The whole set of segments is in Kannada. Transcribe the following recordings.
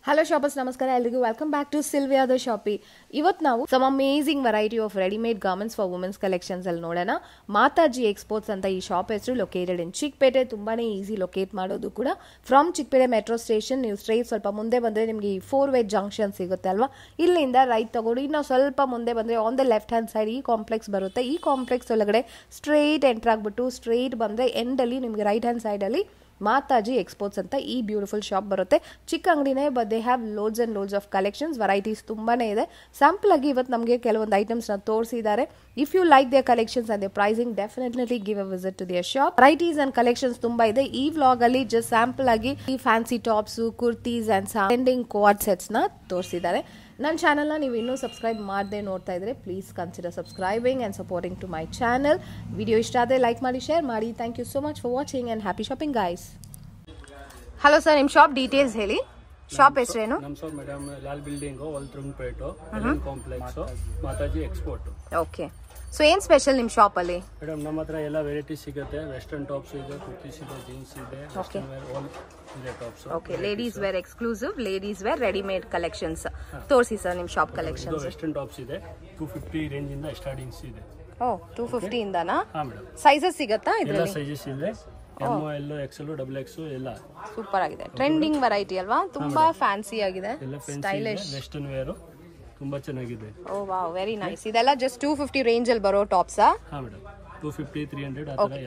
Hello shoppers, namaskara eldrigu. Welcome back to Sylvia the Shoppy. ಇವತ್ತು ನಾವು some amazing variety of ready-made garments for women's collections ಅಲ್ಲಿ ನೋಡೋಣ. ಮಾತಾಜಿ ಎಕ್ಸ್ಪೋರ್ಟ್ಸ್ ಅಂತ ಈ ಶಾಪ್ ಹೆಸರು ಲೊಕೇಟೆಡ್ ಇನ್ ಚಿಕ್ಕಪೇಟೆ. ತುಂಬಾನೇ ಈಸಿ ಲೊಕೇಟ್ ಮಾಡೋದು ಕೂಡ. ಫ್ರಮ್ ಚಿಕ್ಕಪೇಟೆ ಮೆಟ್ರೋ ಸ್ಟೇಷನ್ ನೀವು ಸ್ಟ್ರೈಟ್ ಸ್ವಲ್ಪ ಮುಂದೆ ಬಂದ್ರೆ ನಿಮಗೆ ಈ 4-way ಜಂಕ್ಷನ್ ಸಿಗುತ್ತೆ ಅಲ್ವಾ. ಇಲ್ಲಿಂದ ರೈಟ್ ತಗೊಂಡು ಇನ್ನು ಸ್ವಲ್ಪ ಮುಂದೆ ಬಂದ್ರೆ on the left hand side ಈ ಕಾಂಪ್ಲೆಕ್ಸ್ ಬರುತ್ತೆ. ಈ ಕಾಂಪ್ಲೆಕ್ಸ್ ಒಳಗಡೆ ಸ್ಟ್ರೈಟ್ ಎಂಟರ್ ಆಗ್ಬಿಟ್ಟು ಸ್ಟ್ರೈಟ್ ಬಂದ್ರೆ ಎಂಡ್ ಅಲ್ಲಿ ನಿಮಗೆ ರೈಟ್ ಹ್ಯಾಂಡ್ ಸೈಡ್ ಅಲ್ಲಿ ಮಾತಾಜಿ ಎಕ್ಸ್ಪೋರ್ಟ್ಸ್ ಅಂತ ಈ ಬ್ಯೂಟಿಫುಲ್ ಶಾಪ್ ಬರುತ್ತೆ. ಚಿಕ್ಕ ಅಂಗಡಿನೇ, but they have loads and loads of collections, varieties ತುಂಬಾನೇ ಇದೆ. ಸ್ಯಾಂಪಲ್ ಆಗಿ ಇವತ್ತು ನಮಗೆ ಕೆಲವೊಂದು ಐಟಮ್ಸ್ ನ ತೋರಿಸಿದ್ದಾರೆ. If you like their collections and their pricing, definitely give a visit to their shop. Varieties and collections ತುಂಬಾ ಇದೆ. ಈ ವ್ಲಾಗ್ ಅಲ್ಲಿ ಜಸ್ಟ್ ಸ್ಯಾಂಪಲ್ ಆಗಿ ಈ fancy tops, kurtis and trending co-ord sets ನ ತೋರಿಸಿದ್ದಾರೆ. ನನ್ನ ಚಾನಲ್ನ ನೀವು ಇನ್ನೂ ಸಬ್ಸ್ಕ್ರೈಬ್ ಮಾಡದೆ ನೋಡ್ತಾ ಇದ್ರೆ please consider subscribing and supporting to my channel. Video ಇಷ್ಟ ಆದರೆ ಲೈಕ್ ಮಾಡಿ, ಶೇರ್ ಮಾಡಿ. Thank you so much for watching and happy shopping guys. Hello sir, ನಿಮ್ಮ ಶಾಪ್ ಡೀಟೇಲ್ಸ್ ಹೇಳಿ. ಶಾಪ್ ಹೆಸರೇನು? ನಮ್ಮ ಶಾಪ್ ಮೇಡಮ್ ಲಾಲ್ ಬಿಲ್ಡಿಂಗ್ ಒಲ್ತ್ರುಂಗ್ಪೇಟು complex Mataji export. Okay, so ಏನ್ ಸ್ಪೆಷಲ್ ನಿಮ್ಮ ಶಾಪ್ ಅಲ್ಲಿ? ಮೇಡಮ್ ನಮ್ಮ ಹತ್ರ ಎಲ್ಲ ವೆರೈಟೀಸ್ ಸಿಗುತ್ತೆ. ವೆಸ್ಟರ್ನ್ ಟಾಪ್ಸ್ ಇದೆ, ಕುರ್ತೀಸ್ ಇದೆ, ಜೀನ್ಸ್ ಇದೆ, ವೆಸ್ಟರ್ನ್ ವೇರ್ ಆಲ್ ಇದೆ tops. Okay, ladies wear exclusive, ladies wear readymade collections ತೋರಿಸಿ ಸರ್ ನಿಮ್ಮ ಶಾಪ್ ಕಲೆಕ್ಷನ್ಸ್. ವೆಸ್ಟರ್ನ್ ಟಾಪ್ಸ್ ಇದೆ, 250 ರೇಂಜ್ ಇಂದ ಸ್ಟಾರ್ಟಿಂಗ್ಸ್ ಇದೆ. ಓ, 250 ಇಂದನಾ? ಹಾ ಮೇಡಮ್. ಸೈಜಸ್ ಸಿಗುತ್ತಾ ಎಲ್ಲ ಇದರಲ್ಲಿ? ಸೈಜಸ್ ಇದೆ, M L XL double X ಎಲ್ಲ. ಸೂಪರ್ ಆಗಿದೆ, ಟ್ರೆಂಡಿಂಗ್ ವೆರೈಟಿ ಅಲ್ವಾ, ತುಂಬಾ ಫ್ಯಾನ್ಸಿ ಆಗಿದೆ, ಸ್ಟೈಲಿಶ್ ವೆಸ್ಟರ್ನ್ ವೇರ್ ತುಂಬಾ ಚೆನ್ನಾಗಿದೆ. ಓ ವಾವ್, ವೆರಿ ನೈಸ್. ಇದೆಲ್ಲ ಜಸ್ಟ್ 250 ರೇಂಜ್ ಅಲ್ಲಿ ಬರೋ ಟಾಪ್ಸಾ? ಹಾ ಮೇಡಮ್, 250 300 ಆ ತರ.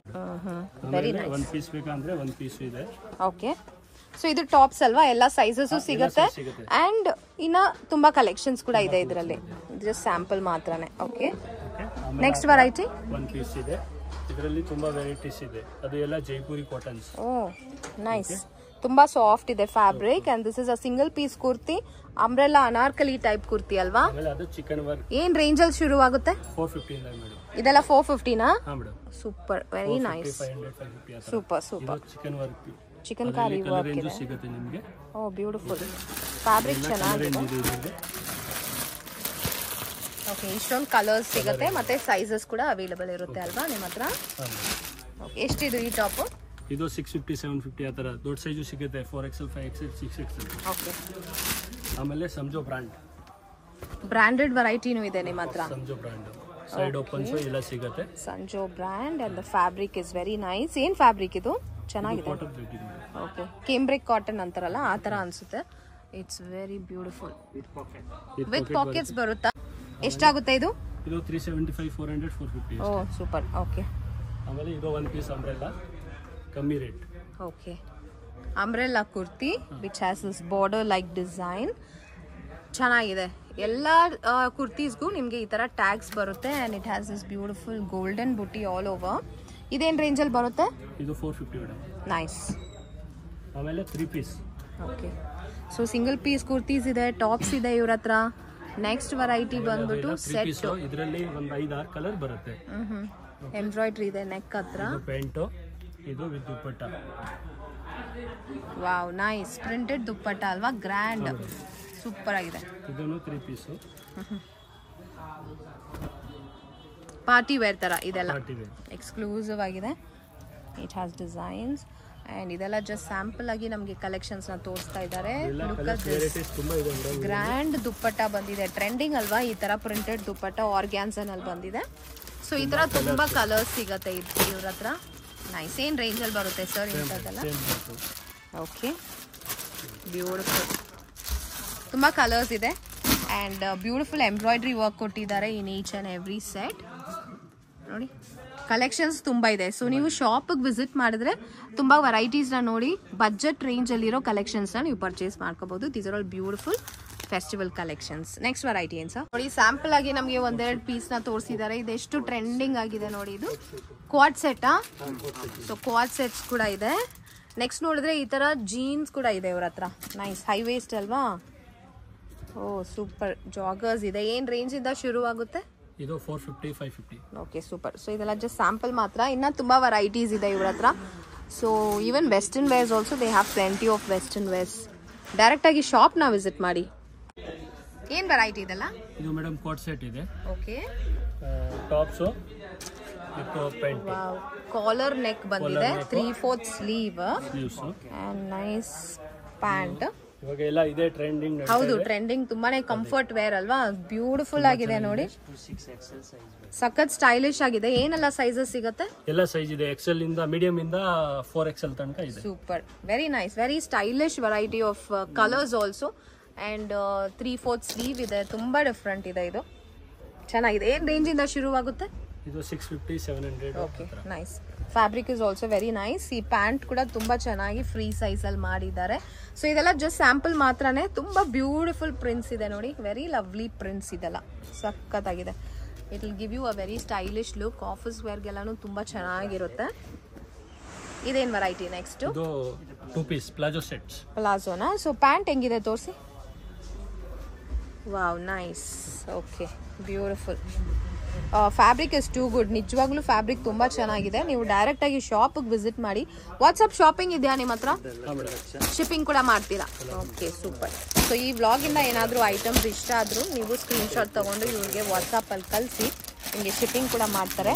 Very nice. ಒಂದು ಪೀಸ್ ಬೇಕಂದ್ರೆ ಒಂದು ಪೀಸ್ ಇದೆ. ಓಕೆ, ಸೊ ಇದು ಟಾಪ್ಸ್ ಅಲ್ವಾ, ಎಲ್ಲ ಸೈಜಸ್ ಸಿಗುತ್ತೆ ಅಂಡ್ ಇನ್ನ ತುಂಬಾ ಕಲೆಕ್ಷನ್ಸ್ ಕೂಡ ಇದೆ ಇದರಲ್ಲಿ. ಜಸ್ಟ್ ಸ್ಯಾಂಪಲ್ ಮಾತ್ರನೇ. ಓಕೆ, ನೆಕ್ಸ್ಟ್ ವೆರೈಟಿ ಒಂದು ಪೀಸ್ ಇದೆ. ಇದರಲ್ಲಿ ತುಂಬಾ ವೆರೈಟೀಸ್ ಇದೆ. ಅದು ಎಲ್ಲ ಜೈಪುರಿ ಕಾಟನ್ಸ್. ಓ ನೈಸ್, ತುಂಬಾ ಸಾಫ್ಟ್ ಇದೆ fabric and this is a single piece kurti. Umbrella Anarkali type kurti ಅಲ್ವಾ? ಅದು ಚಿಕನ್ ವರ್ಕ್. ಏನ್ ರೇಂಜ್ ಅಲ್ಲಿ ಶುರು ಆಗುತ್ತೆ? 450 ಇಂದ ಮೇಡಮ್. ಇದೆಲ್ಲ 450 ನಾ? ಹಾ ಮೇಡಮ್. Super, very nice. 500 550 ಆ ತರ. Super super. Chicken work, chicken ಕಾರಿ ವರ್ಕ್ ಇದೆ. ಸಿಗುತ್ತೆ ನಿಮಗೆ. ಓ ಬ್ಯೂಟಿಫುಲ್, ಫ್ಯಾಬ್ರಿಕ್ ಚೆನ್ನಾಗಿದೆ. ಓಕೆ, ಇಷ್ಟೊಂದು ಕಲರ್ಸ್ ಸಿಗುತ್ತೆ ಮತ್ತೆ ಸೈಜಸ್ ಕೂಡ ಅವೈಲೇಬಲ್ ಇರುತ್ತೆ ಅಲ್ವಾ ನಿಮ್ಮ ಹತ್ರ? ಓಕೆ, ಎಷ್ಟಿದು ಈ ಟಾಪ್? ಇದು 650 750 ಆ ತರ ದೊಡ್ಡ ಸೈಜು ಸಿಗುತ್ತೆ. 4XL 5XL 6XL. ಓಕೆ, ಆಮೇಲೆ ಸಂಜೋ ಬ್ರಾಂಡೆಡ್ ವೆರೈಟಿನೂ ಇದೆ ನಿಮ್ಮ ಹತ್ರ? ಸಂಜೋ ಬ್ರಾಂಡ್ ಸೈಡ್ ಓಪನ್ಸ್ ಎಲ್ಲ ಸಿಗುತ್ತೆ. Sanjo brand and the fabric is very nice. ಏನ್ ಫ್ಯಾಬ್ರಿಕ್ ಇದು? ಚೆನ್ನಾಗಿದೆ. ಓಕೆ, ಕೇಂಬ್ರಿಕ್ ಕಾಟನ್ ಅಂತಾರಲ್ಲ ಆ ತರ ಅನ್ಸುತ್ತೆ. It's very beautiful with pockets ಬರುತ್ತಾ? ಎಷ್ಟಾಗುತ್ತೆ ಇದು? ಇದು 375 400 450. ಓ ಸೂಪರ್. ಓಕೆ, ಆಮೇಲೆ ಇದು ಒಂದು ಪೀಸ್ ಅಂಬ್ರೆಲ್ಲಾ ಕಮ್ಮಿ rate. Okay, umbrella kurti which has this border like design. ಚೆನ್ನಾಗಿದೆ. ಎಲ್ಲ ಕುರ್ತೀಸ್ಗೂ ನಿಮಗೆ ಈ ತರ ಟ್ಯಾಗ್ಸ್ ಬರುತ್ತೆ and it has this beautiful golden buti all over. ಇದೇನ್ ರೇಂಜ್ ಅಲ್ಲಿ ಬರುತ್ತೆ? ಇದು 450 ಮೇಡಮ್. ನೈಸ್. ಆಮೇಲೆ 3 piece. Okay, so single piece kurtis ಇದೆ, ಟಾಪ್ಸ್ ಇದೆ ಇವ್ರ ಹತ್ರ. ನೆಕ್ಸ್ಟ್ ವೆರೈಟಿ ಬಂದ್ಬಿಟ್ಟು ಸೆಟ್. ಇದರಲ್ಲಿ ಒಂದು 5-6 ಕಲರ್ ಬರುತ್ತೆ. ಎಂಬ್ರಾಯ್ಡ್ರಿ ಇದೆ ನೆಕ್ ಹತ್ರ. ಪ್ಯಾಂಟ್ ಇದು with dupatta. Wow, nice. Printed dupatta ಅಲ್ವಾ, ಗ್ರ್ಯಾಂಡ್, ಸೂಪರ್ ಆಗಿದೆ. ಇದನ್ನು 3 ಪೀಸ್ ಪಾರ್ಟಿ ವೇರ್ ತರ ಇದೆಲ್ಲ ಎಕ್ಸ್ಕ್ಲೂಸಿವ್ ಆಗಿದೆ. ಇಟ್ ಹ್ಯಾಸ್ ಡಿಸೈನ್ಸ್ ಅಂಡ್ ಇದೆಲ್ಲ ಜಸ್ಟ್ ಸ್ಯಾಂಪಲ್ ಆಗಿ ನಮಗೆ ಕಲೆಕ್ಷನ್ಸ್ ನ ತೋರಿಸ್ತಾ ಇದ್ದಾರೆ. ಗ್ರ್ಯಾಂಡ್ ದುಪ್ಪಟ್ಟ ಬಂದಿದೆ, ಟ್ರೆಂಡಿಂಗ್ ಅಲ್ವಾ ಈ ತರ ಪ್ರಿಂಟೆಡ್ ದುಪ್ಪಟ್ಟ, ಆರ್ಗ್ಯಾನ್ಸನ್ ಅಲ್ಲಿ ಬಂದಿದೆ. ಸೊ ಈ ತರ ತುಂಬಾ ಕಲರ್ಸ್ ಸಿಗತ್ತೆ ಇವ್ರ ಹತ್ರ. ನೈಸ್. ಏನ್ ರೇಂಜ್ ಅಲ್ಲಿ ಬರುತ್ತೆ ಸರ್ ಇಂಥದ್ದೆಲ್ಲ? ಓಕೆ, ಬ್ಯೂಟಿಫುಲ್, ತುಂಬಾ ಕಲರ್ಸ್ ಇದೆ ಅಂಡ್ ಬ್ಯೂಟಿಫುಲ್ ಎಂಬ್ರಾಯ್ಡ್ರಿ ವರ್ಕ್ ಕೊಟ್ಟಿದ್ದಾರೆ in each and every set. ನೋಡಿ, ಕಲೆಕ್ಷನ್ಸ್ ತುಂಬಾ ಇದೆ. ಸೊ ನೀವು ಶಾಪಿಗೆ ವಿಸಿಟ್ ಮಾಡಿದ್ರೆ ತುಂಬಾ ವೆರೈಟೀಸ್ ನ ನೋಡಿ ಬಜೆಟ್ ರೇಂಜ್ ಅಲ್ಲಿರೋ ಕಲೆಕ್ಷನ್ಸ್ ನ ನೀವು ಪರ್ಚೇಸ್ ಮಾಡ್ಕೋಬಹುದು. These are all beautiful festival collections. Next variety ಏನ್ ಸರ್? ನೋಡಿ, ಸ್ಯಾಂಪಲ್ ಆಗಿ ನಮಗೆ ಒಂದೆರಡು ಪೀಸ್ ನ ತೋರಿಸಿದ್ದಾರೆ. ಇದೆಷ್ಟು ಟ್ರೆಂಡಿಂಗ್ ಆಗಿದೆ ನೋಡಿ. ಇದು Quad set. So Quad sets ಕೂಡ ಇದೆ. ನೆಕ್ಸ್ಟ್ ನೋಡಿದ್ರೆ ಈ ತರ ಜೀನ್ಸ್ ಕೂಡ ಇದೆ ಇವ್ರ ಹತ್ರ. ನೈಸ್, ಹೈ ವೇಸ್ಟ್ ಅಲ್ವಾ? ಓ ಸೂಪರ್. ಜಾಗರ್ಸ್ ಇದೆ. ಏನ್ ರೇಂಜ್ ಇಂದ ಶುರು ಆಗುತ್ತೆ? ಇದು 450 550. Okay, super. ಸೊ ಇದೆಲ್ಲ ಜಸ್ಟ್ ಸ್ಯಾಂಪಲ್ ಮಾತ್ರ, ಇನ್ನ ತುಂಬಾ ವೆರೈಟೀಸ್ ಇದೆ ಇವ್ರ ಹತ್ರ. So even western wears also they have plenty of western wears. Direct ಆಗಿ ಶಾಪ್ ನ ವಿಸಿಟ್ ಮಾಡಿ. ಏನ್ ವೆರೈಟಿ ಇದೆಲ್ಲ? ಇದು ಮೇಡಮ್ ಕೋಟ್ ಸೆಟ್ ಇದೆ. Okay, tops with pants. Wow, collar neck ಬಂದಿದೆ, 3/4 sleeve sleeves and nice pants. ಇವಾಗ ಎಲ್ಲ ಇದೇ ಟ್ರೆಂಡಿಂಗ್. ಹೌದು, ಟ್ರೆಂಡಿಂಗ್, ತುಂಬಾನೇ ಕಂಫರ್ಟ್ ವೇರ್ ಅಲ್ವಾ, ಬ್ಯೂಟಿಫುಲ್ ಆಗಿದೆ ನೋಡಿ, ಸಖತ್ ಸ್ಟೈಲಿಶ್ ಆಗಿದೆ. ಏನೆಲ್ಲ ಸೈಜಸ್ ಸಿಗುತ್ತೆ? ಎಲ್ಲ ಸೈಜ್ ಇದೆ, ಎಕ್ಸೆಲ್ ಇಂದ ಮೀಡಿಯಂ ಇಂದ 4XL ತನಕ ಇದೆ. Super, very nice, very stylish variety of colours also. And 3/4 sleeve ಇದೆ, ತುಂಬಾ ಡಿಫ್ರೆಂಟ್ ಇದೆ, ಇದು ಚೆನ್ನಾಗಿದೆ. ಏನ್ ರೇಂಜ್ ಇಂದ ಶುರುವಾಗುತ್ತೆ? ಇದು 650 700. Okay, nice. Fabric is also very nice. ಈ ಪ್ಯಾಂಟ್ ಕೂಡ ತುಂಬಾ ಚೆನ್ನಾಗಿ ಫ್ರೀ ಸೈಜ್ ಅಲ್ಲಿ ಮಾಡಿದ್ದಾರೆ. ಸೊ ಇದೆಲ್ಲ ಜಸ್ಟ್ ಸ್ಯಾಂಪಲ್ ಮಾತ್ರನೇ, ತುಂಬಾ ಬ್ಯೂಟಿಫುಲ್ ಪ್ರಿಂಟ್ಸ್ ಇದೆ ನೋಡಿ, ವೆರಿ ಲವ್ಲಿ ಪ್ರಿಂಟ್ಸ್ ಇದೆಲ್ಲ, ಸಖತ್ತಾಗಿದೆ. It will give you a very stylish look. Office ವೇರ್ಗೆಲ್ಲಾನು ತುಂಬಾ ಚೆನ್ನಾಗಿರುತ್ತೆ. ಇದೇನ್ ವೆರೈಟಿ ನೆಕ್ಸ್ಟ್? ಇದು 2 ಪೀಸ್ ಪ್ಲಾಜೋ ಸೆಟ್ಸ್. ಪ್ಲಾಜೋನಾ? ಸೊ ಪ್ಯಾಂಟ್ ಹೆಂಗಿದೆ ತೋರಿಸಿ. Wow, nice. Okay, beautiful. Fabric is too good. ನಿಜವಾಗ್ಲೂ ಫ್ಯಾಬ್ರಿಕ್ ತುಂಬಾ ಚೆನ್ನಾಗಿದೆ. ನೀವು ಡೈರೆಕ್ಟ್ ಆಗಿ ಶಾಪಿಗೆ ವಿಸಿಟ್ ಮಾಡಿ. ವಾಟ್ಸ್ಆಪ್ ಶಾಪಿಂಗ್ ಇದೆಯಾ ನಿಮ್ಮ ಹತ್ರ? ಶಿಪ್ಪಿಂಗ್ ಕೂಡ ಮಾಡ್ತೀರಾ? Okay, super. ಸೊ ಈ ವ್ಲಾಗ್ ಇಂದ ಏನಾದರೂ ಐಟಮ್ಸ್ ಇಷ್ಟ ಆದ್ರೂ ನೀವು ಸ್ಕ್ರೀನ್ ಶಾಟ್ ತಗೊಂಡು ಇವ್ರಿಗೆ ವಾಟ್ಸ್ಆಪ್ ಅಲ್ಲಿ ಕಳಿಸಿ, ನಿಮಗೆ ಶಿಪ್ಪಿಂಗ್ ಕೂಡ ಮಾಡ್ತಾರೆ.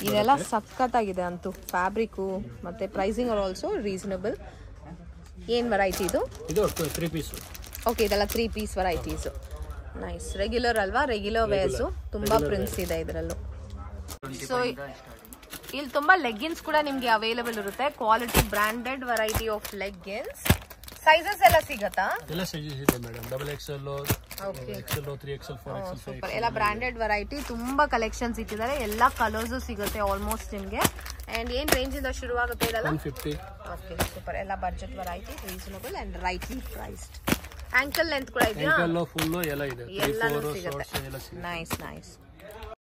ಇದೆಲ್ಲ ಸಖತ್ತಾಗಿದೆ ಅಂತೂ, ಫ್ಯಾಬ್ರಿಕ್ಕು ಮತ್ತೆ ಪ್ರೈಸಿಂಗ್ ಆರ್ ಆಲ್ಸೋ ರೀಸನಬಲ್. ಏನ್ ವೆರೈಟಿ ಇದು? ಇದು 3 ಪೀಸ್. ಓಕೆ, ಇದೆಲ್ಲ 3 ಪೀಸ್ ವೆರೈಟೀಸ್. ನೈಸ್. ರೆಗ್ಯುಲರ್ ಅಲ್ವಾ? ರೆಗ್ಯುಲರ್ ವೇರ್ಸು, ತುಂಬಾ ಪ್ರಿಂಟ್ಸ್ ಇದೆ ಇದರಲ್ಲೂ. ಸೊ ಇಲ್ಲಿ ತುಂಬಾ ಲೆಗ್ಗಿನ್ಸ್ ಕೂಡ ನಿಮ್ಗೆ ಅವೈಲೇಬಲ್ ಇರುತ್ತೆ. Quality branded variety of leggings. Sizes ಎಲ್ಲ ಸಿಗತ್ತಾ? ಎಲ್ಲ ಸೈಜಸ್ ಇದೆ madam. XXL, okay, XL, 3XL, 4XL. Super. ಎಲ್ಲ ಬ್ರಾಂಡೆಡ್ ವೆರೈಟಿ, ತುಂಬಾ ಕಲೆಕ್ಷನ್ಸ್ ಇಟ್ಟಿದ್ದಾರೆ. ಎಲ್ಲಾ ಕಲರ್ಸ್ ಸಿಗುತ್ತೆ ಆಲ್ಮೋಸ್ಟ್ ನಿಮ್ಗೆ. ಅಂಡ್ ಏನ್ ರೇಂಜ್ ಇಂದ ಶುರುವಾಗುತ್ತೆ ಇದೆಲ್ಲ? 150. Okay, super. ಎಲ್ಲ budget variety, reasonable and rightly priced. Ankle length ಕೂಡ ಇದೆಯಾ? ಆಂಕಲ್ ಫುಲ್ ಎಲ್ಲ ಇದೆ. ಎಲ್ಲಾನು ಸಿಗುತ್ತೆ. Nice, nice.